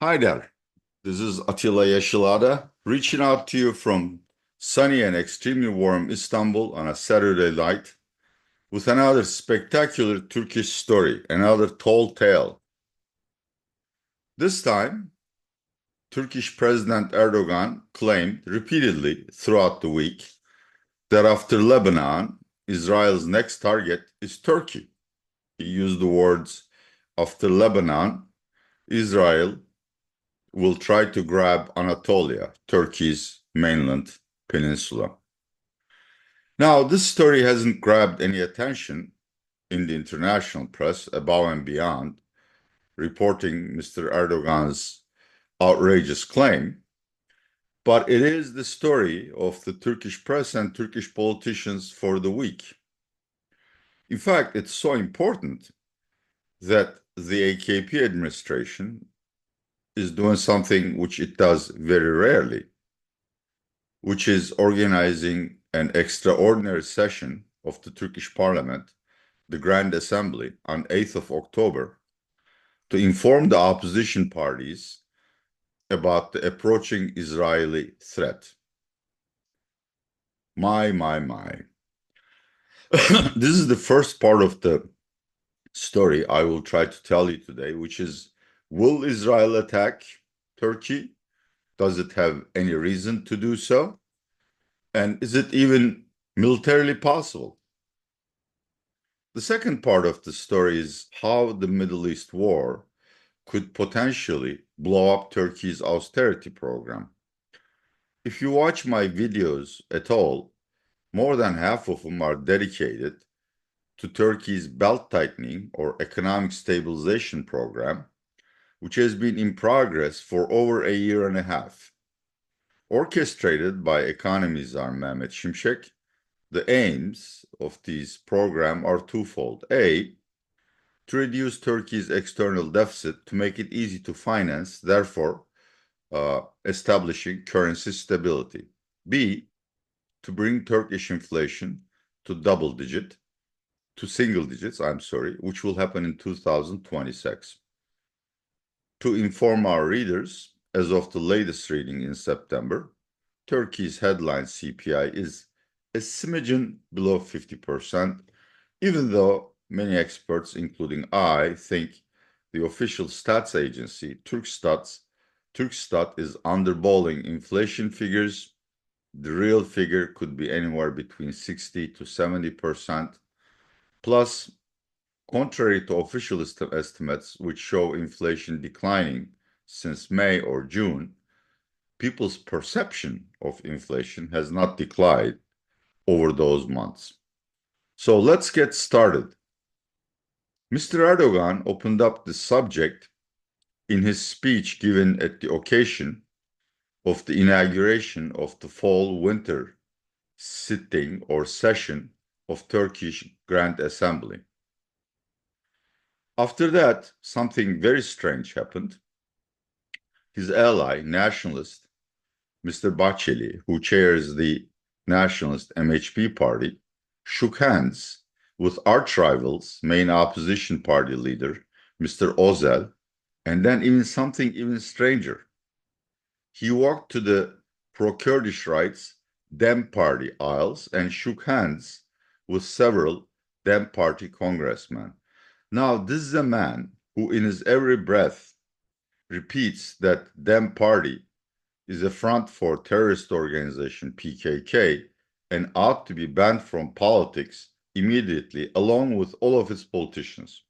Hi there. This is Atilla Yesilada, reaching out to you from sunny and extremely warm Istanbul on a Saturday night with another spectacular Turkish story, another tall tale. This time, Turkish President Erdogan claimed repeatedly throughout the week that after Lebanon, Israel's next target is Turkey. He used the words, after Lebanon, Israel will try to grab Anatolia, Turkey's mainland peninsula. Now, this story hasn't grabbed any attention in the international press above and beyond reporting Mr. Erdogan's outrageous claim, but it is the story of the Turkish press and Turkish politicians for the week. In fact, it's so important that the AKP administration is doing something which it does very rarely, which is organizing an extraordinary session of the Turkish parliament, the Grand Assembly, on 8th of October, to inform the opposition parties about the approaching Israeli threat. My. This is the first part of the story I will try to tell you today, which is, will Israel attack Turkey? Does it have any reason to do so? And is it even militarily possible? The second part of the story is how the Middle East war could potentially blow up Turkey's austerity program. If you watch my videos at all, more than half of them are dedicated to Turkey's belt-tightening or economic stabilization program, which has been in progress for over a year and a half. Orchestrated by economy czar Mehmet Şimşek, the aims of this program are twofold. A, to reduce Turkey's external deficit to make it easy to finance, therefore establishing currency stability. B, to bring Turkish inflation to single digits, which will happen in 2026. To inform our readers, as of the latest reading in September, Turkey's headline CPI is a smidgen below 50%, even though many experts, including I, think the official stats agency, Turkstat, is underballing inflation figures. The real figure could be anywhere between 60 to 70%. Plus, contrary to official estimates, which show inflation declining since May or June, people's perception of inflation has not declined over those months. So let's get started. Mr. Erdogan opened up the subject in his speech given at the occasion of the inauguration of the fall-winter sitting or session of Turkish Grand Assembly. After that, something very strange happened. His ally, nationalist, Mr. Bahceli, who chairs the nationalist MHP party, shook hands with arch rivals, main opposition party leader, Mr. Özel, and then even something even stranger. He walked to the pro-Kurdish rights Dem Party aisles and shook hands with several Dem Party congressmen. Now, this is a man who in his every breath repeats that Dem Party is a front for terrorist organization PKK and ought to be banned from politics immediately, along with all of its politicians.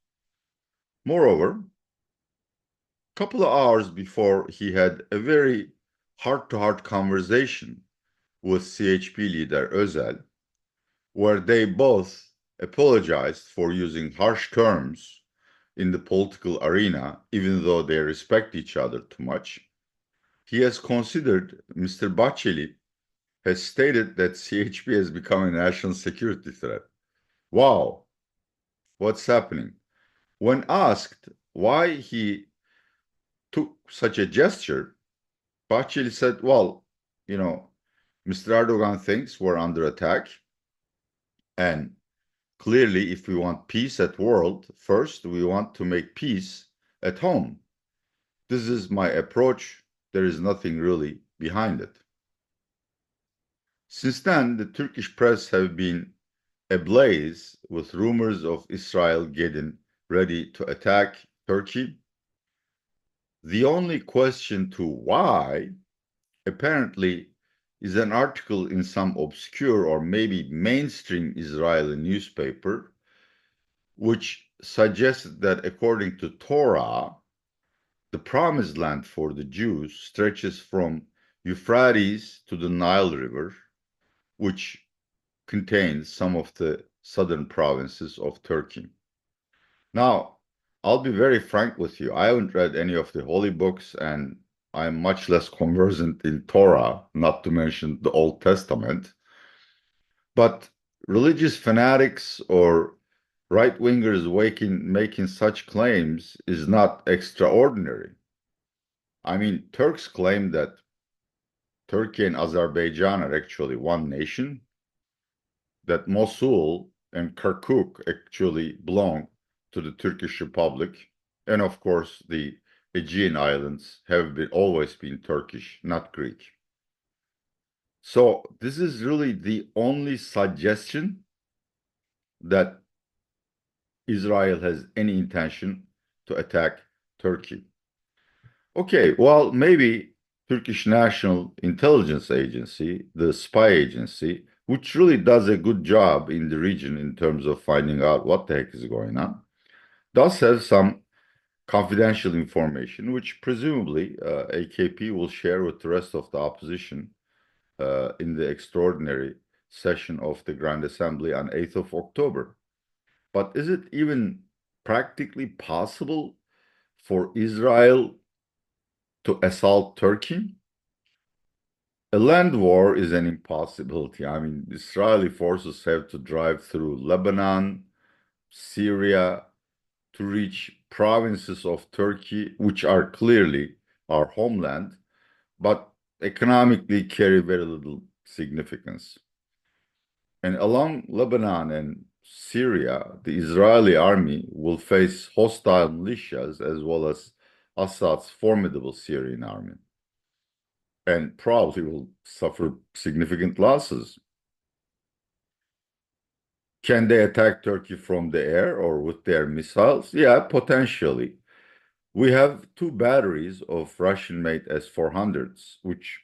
Moreover, a couple of hours before, he had a very heart-to-heart conversation with CHP leader Özel, where they both apologized for using harsh terms in the political arena, even though they respect each other too much. He has considered, Mr. Bahceli has stated that CHP has become a national security threat. Wow, what's happening? When asked why he took such a gesture, Bahceli said, well, Mr. Erdogan thinks we're under attack. And clearly, if we want peace at world, first, we want to make peace at home. This is my approach. There is nothing really behind it. Since then, the Turkish press have been ablaze with rumors of Israel getting ready to attack Turkey. The only question to why, apparently, is an article in some obscure or maybe mainstream Israeli newspaper, which suggests that according to Torah, the promised land for the Jews stretches from Euphrates to the Nile River, which contains some of the southern provinces of Turkey. Now, I'll be very frank with you. I haven't read any of the holy books, and I'm much less conversant in Torah, not to mention the Old Testament. But religious fanatics or right-wingers making such claims is not extraordinary. I mean, Turks claim that Turkey and Azerbaijan are actually one nation, that Mosul and Kirkuk actually belong to the Turkish Republic, and of course the Aegean Islands have always been Turkish, not Greek. So this is really the only suggestion that Israel has any intention to attack Turkey. Okay, well, maybe Turkish National Intelligence Agency, the spy agency, which really does a good job in the region in terms of finding out what the heck is going on, does have some confidential information, which presumably AKP will share with the rest of the opposition in the extraordinary session of the Grand Assembly on 8th of October. But is it even practically possible for Israel to assault Turkey? A land war is an impossibility. I mean, Israeli forces have to drive through Lebanon, Syria, to reach provinces of Turkey, which are clearly our homeland, but economically carry very little significance. And along Lebanon and Syria, the Israeli army will face hostile militias as well as Assad's formidable Syrian army, and probably will suffer significant losses. Can they attack Turkey from the air or with their missiles? Yeah, potentially. We have two batteries of Russian-made S-400s, which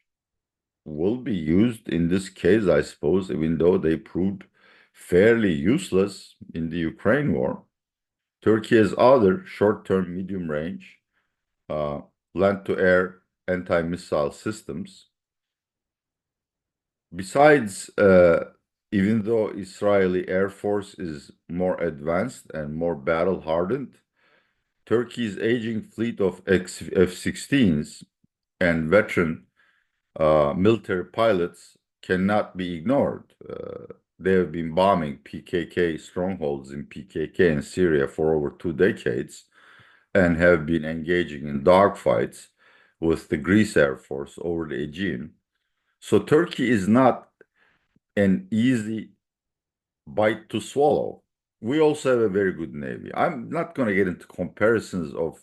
will be used in this case, I suppose, even though they proved fairly useless in the Ukraine war. Turkey has other short-term, medium-range land-to-air anti-missile systems. Besides, even though Israeli Air Force is more advanced and more battle-hardened, Turkey's aging fleet of F-16s and veteran military pilots cannot be ignored. They have been bombing PKK strongholds in PKK in Syria for over 2 decades and have been engaging in dogfights with the Greece Air Force over the Aegean. So Turkey is not an easy bite to swallow. We also have a very good navy. I'm not going to get into comparisons of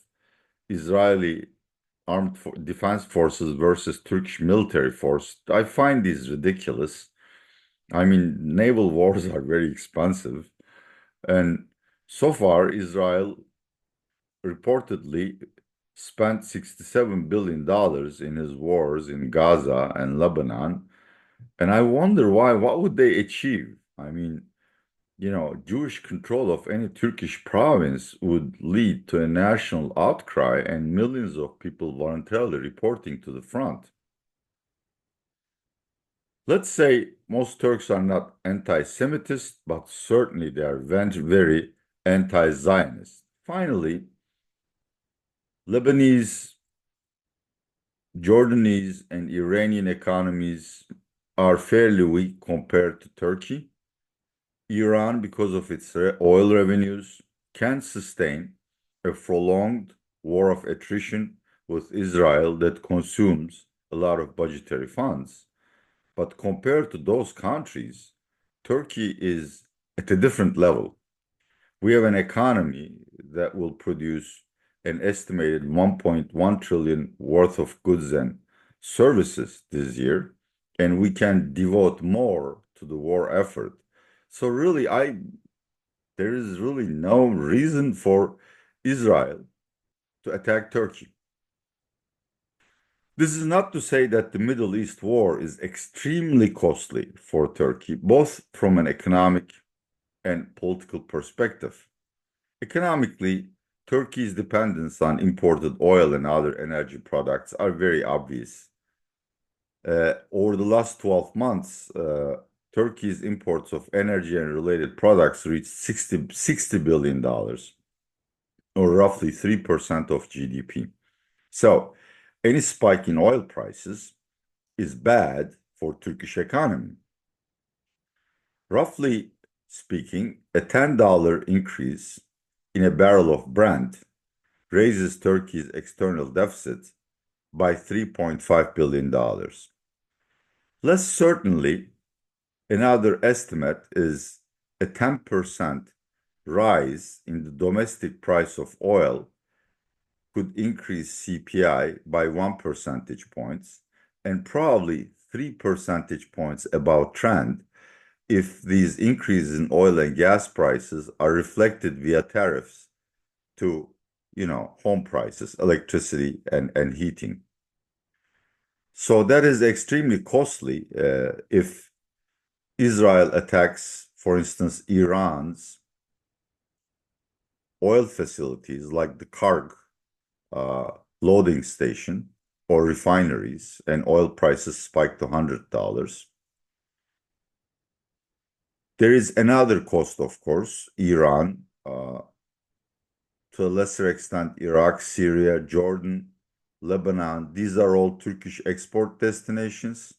Israeli armed defense forces versus Turkish military force. I find these ridiculous. I mean, naval wars are very expensive. And so far, Israel reportedly spent $67 billion in his wars in Gaza and Lebanon. And I wonder why, what would they achieve? I mean, Jewish control of any Turkish province would lead to a national outcry and millions of people voluntarily reporting to the front. Let's say most Turks are not anti-Semitist, but certainly they are very anti-Zionist. Finally, Lebanese, Jordanese, and Iranian economies are fairly weak compared to Turkey. Iran, because of its oil revenues, can sustain a prolonged war of attrition with Israel that consumes a lot of budgetary funds. But compared to those countries, Turkey is at a different level. We have an economy that will produce an estimated 1.1 trillion worth of goods and services this year, and we can devote more to the war effort. So really, there is really no reason for Israel to attack Turkey. This is not to say that the Middle East war is extremely costly for Turkey, both from an economic and political perspective. Economically, Turkey's dependence on imported oil and other energy products are very obvious. Over the last 12 months, Turkey's imports of energy and related products reached $60 billion, or roughly 3% of GDP. So, any spike in oil prices is bad for Turkish economy. Roughly speaking, a $10 increase in a barrel of Brent raises Turkey's external deficit by $3.5 billion. Less certainly, another estimate is a 10% rise in the domestic price of oil could increase CPI by 1 percentage points and probably 3 percentage points above trend if these increases in oil and gas prices are reflected via tariffs to, home prices, electricity and heating. So that is extremely costly if Israel attacks, for instance, Iran's oil facilities like the Karg loading station or refineries, and oil prices spike to $100. There is another cost, of course, Iran, to a lesser extent, Iraq, Syria, Jordan, Lebanon. These are all Turkish export destinations.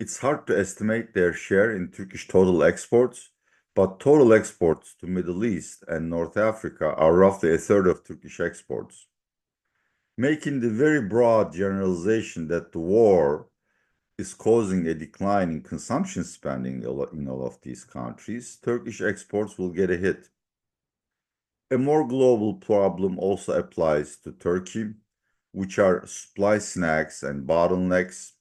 It's hard to estimate their share in Turkish total exports, but total exports to Middle East and North Africa are roughly a third of Turkish exports. Making the very broad generalization that the war is causing a decline in consumption spending in all of these countries, Turkish exports will get a hit. A more global problem also applies to Turkey, which are supply snags and bottlenecks.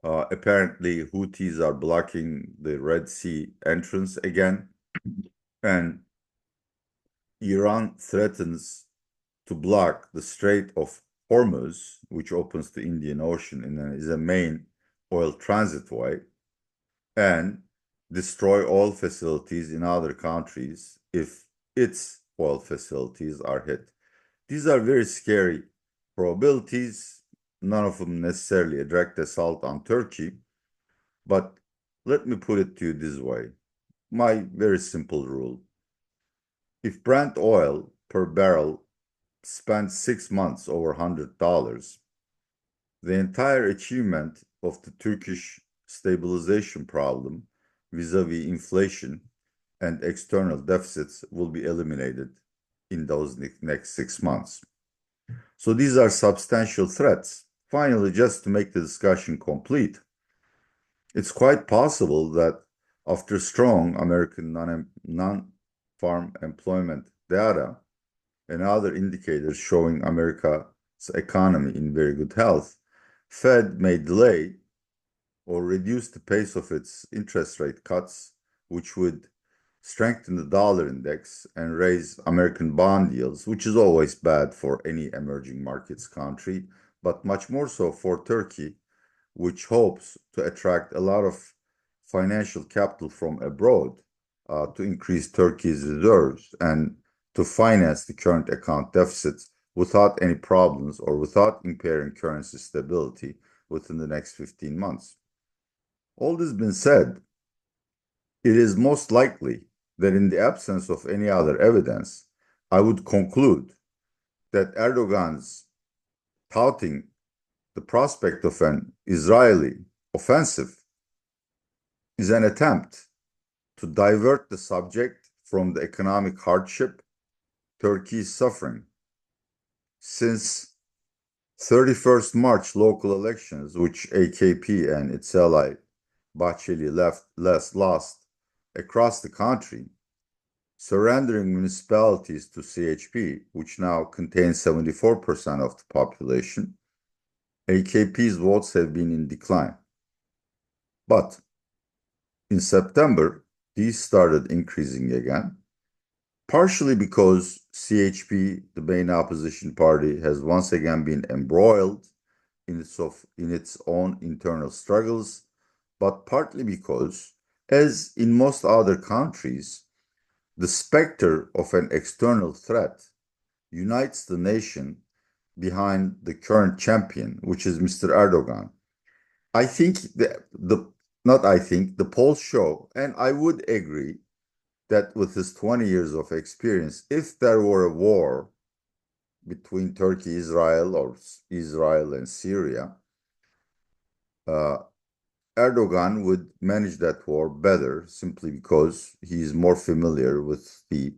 Apparently, Houthis are blocking the Red Sea entrance again, and Iran threatens to block the Strait of Hormuz, which opens the Indian Ocean and is a main oil transit way, and destroy oil facilities in other countries if its oil facilities are hit. These are very scary probabilities, none of them necessarily a direct assault on Turkey, but let me put it to you this way. My very simple rule. If Brent oil per barrel spent 6 months over $100, the entire achievement of the Turkish stabilization problem vis-a-vis inflation and external deficits will be eliminated in those next 6 months. So these are substantial threats. Finally, just to make the discussion complete, it's quite possible that after strong American non-farm employment data and other indicators showing America's economy in very good health, Fed may delay or reduce the pace of its interest rate cuts, which would strengthen the dollar index and raise American bond yields, which is always bad for any emerging markets country, but much more so for Turkey, which hopes to attract a lot of financial capital from abroad to increase Turkey's reserves and to finance the current account deficits without any problems or without impairing currency stability within the next 15 months. All this been said, it is most likely that in the absence of any other evidence, I would conclude that Erdogan's touting the prospect of an Israeli offensive is an attempt to divert the subject from the economic hardship Turkey is suffering. Since 31st March local elections, which AKP and its ally Bahceli lost across the country, surrendering municipalities to CHP, which now contains 74% of the population, AKP's votes have been in decline. But in September, these started increasing again, partially because CHP, the main opposition party, has once again been embroiled in its own internal struggles, but partly because, as in most other countries, the specter of an external threat unites the nation behind the current champion, which is Mr. Erdogan. I think the polls show, and I would agree that with his 20 years of experience, if there were a war between Turkey, Israel, or Israel and Syria, uh, Erdogan would manage that war better simply because he is more familiar with the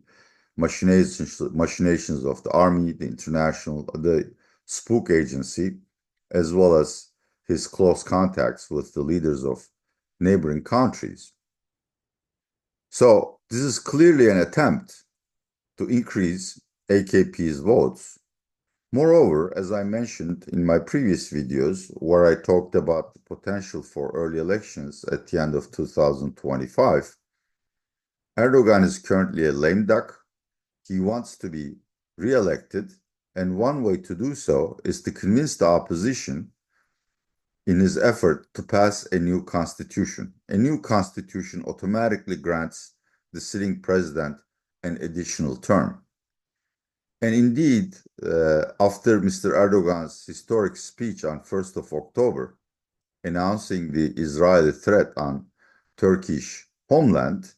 machinations of the army, the spook agency, as well as his close contacts with the leaders of neighboring countries. So this is clearly an attempt to increase AKP's votes. Moreover, as I mentioned in my previous videos, where I talked about the potential for early elections at the end of 2025, Erdogan is currently a lame duck. He wants to be re-elected, and one way to do so is to convince the opposition in his effort to pass a new constitution. A new constitution automatically grants the sitting president an additional term. And indeed, after Mr. Erdogan's historic speech on 1st of October, announcing the Israeli threat on Turkish homeland,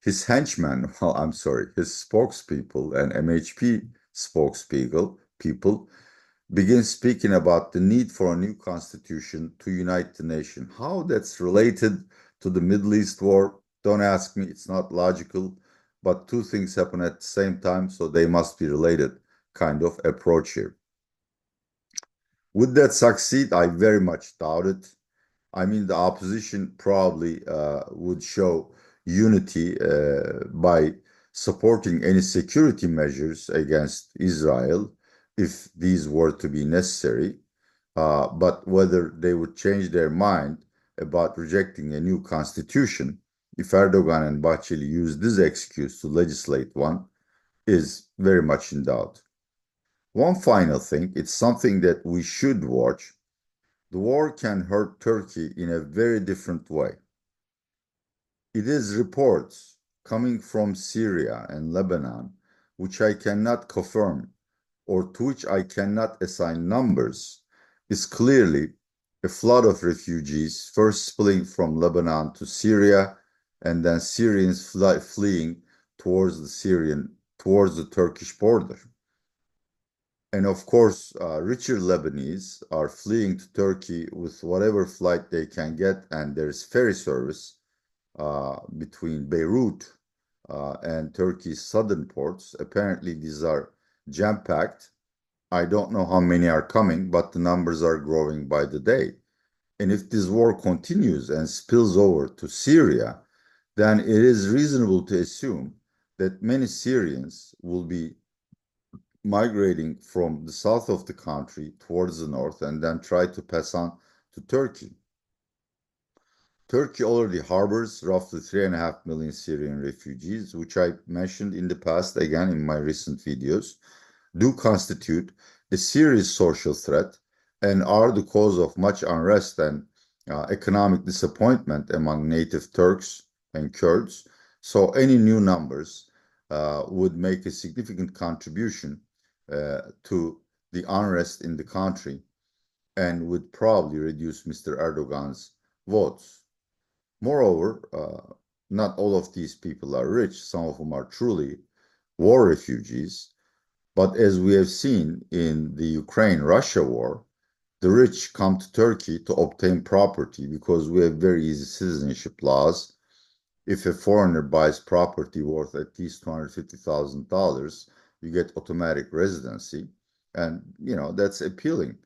his henchmen, his spokespeople and MHP spokespeople begin speaking about the need for a new constitution to unite the nation. How that's related to the Middle East war, don't ask me, it's not logical, but two things happen at the same time, so they must be related kind of approach here. Would that succeed? I very much doubt it. I mean, the opposition probably would show unity by supporting any security measures against Israel if these were to be necessary. But whether they would change their mind about rejecting a new constitution, if Erdogan and Bahceli use this excuse to legislate one, is very much in doubt. One final thing, it's something that we should watch. The war can hurt Turkey in a very different way. It is reports coming from Syria and Lebanon, which I cannot confirm or to which I cannot assign numbers, is clearly a flood of refugees first spilling from Lebanon to Syria and then Syrians fleeing towards the Turkish border. And of course, richer Lebanese are fleeing to Turkey with whatever flight they can get, and there's ferry service between Beirut and Turkey's southern ports. Apparently, these are jam-packed. I don't know how many are coming, but the numbers are growing by the day. And if this war continues and spills over to Syria, then it is reasonable to assume that many Syrians will be migrating from the south of the country towards the north and then try to pass on to Turkey. Turkey already harbors roughly 3.5 million Syrian refugees, which I mentioned in the past, again in my recent videos, do constitute a serious social threat and are the cause of much unrest and economic disappointment among native Turks and Kurds. So any new numbers would make a significant contribution to the unrest in the country and would probably reduce Mr. Erdogan's votes. Moreover, not all of these people are rich. Some of them are truly war refugees. But as we have seen in the Ukraine-Russia war, the rich come to Turkey to obtain property because we have very easy citizenship laws. If a foreigner buys property worth at least $250,000, you get automatic residency. And, that's appealing.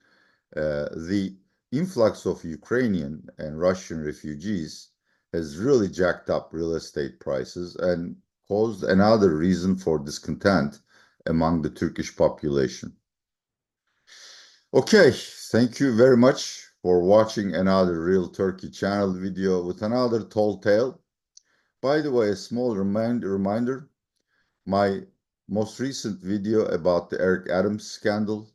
The influx of Ukrainian and Russian refugees has really jacked up real estate prices. And caused another reason for discontent among the Turkish population. Okay, thank you very much for watching another Real Turkey channel video with another tall tale. By the way, a small reminder, my most recent video about the Eric Adams scandal,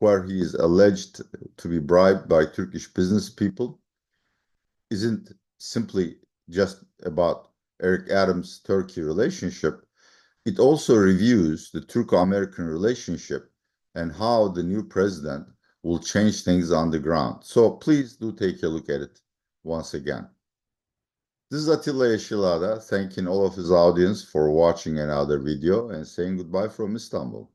where he is alleged to be bribed by Turkish business people, isn't simply just about Eric Adams-Turkey relationship. It also reviews the Turco-American relationship and how the new president will change things on the ground. So please do take a look at it once again. This is Atilla Yesilada, thanking all of his audience for watching another video and saying goodbye from Istanbul.